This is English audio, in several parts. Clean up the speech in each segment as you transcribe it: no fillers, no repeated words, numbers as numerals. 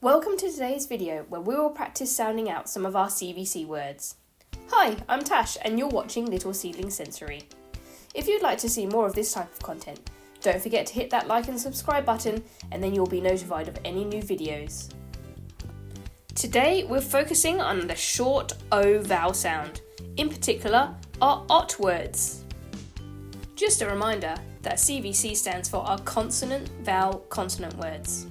Welcome to today's video where we will practice sounding out some of our CVC words. Hi, I'm Tash and you're watching Little Seedlings Sensory. If you'd like to see more of this type of content, don't forget to hit that like and subscribe button and then you'll be notified of any new videos. Today we're focusing on the short O vowel sound, in particular our OT words. Just a reminder that CVC stands for our Consonant Vowel Consonant words.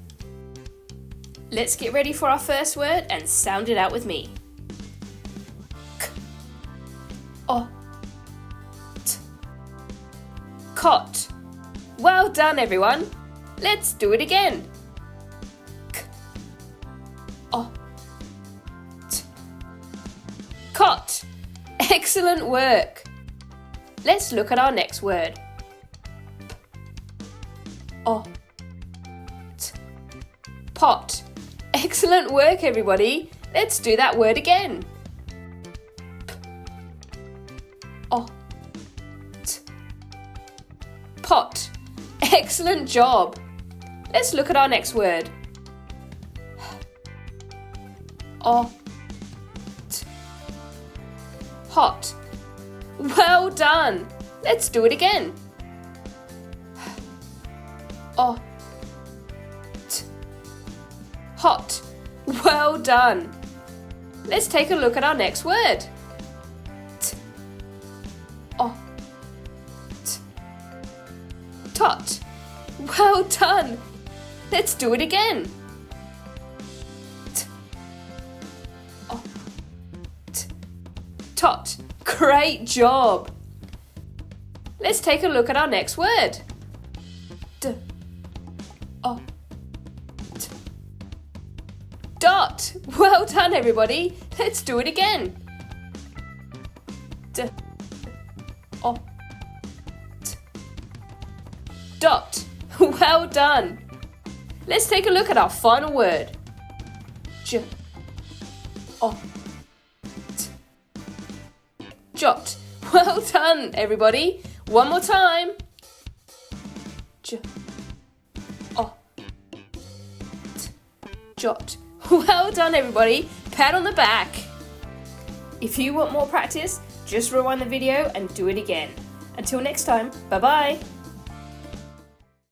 Let's get ready for our first word and sound it out with me. K, O, T, cot. Well done everyone. Let's do it again. K, O, T, cot. Excellent work. Let's look at our next word. P, O, T, pot. Excellent work everybody. Let's do that word again. P, O, T, pot. Excellent job. Let's look at our next word. O, T, hot. Well done. Let's do it again. O, T, hot. Well done. Let's take a look at our next word. T, O, T, tot. Well done. Let's do it again. T, O, T, tot. Great job. Let's take a look at our next word. D, O, T, dot. Well done everybody. Let's do it again. D, O, T, dot. Well done. Let's take a look at our final word. J, O, T, jot. Well done everybody. One more time. J, O, T, jot. Well done everybody. Pat on the back. If you want more practice, just rewind the video and do it again. Until next time, bye bye.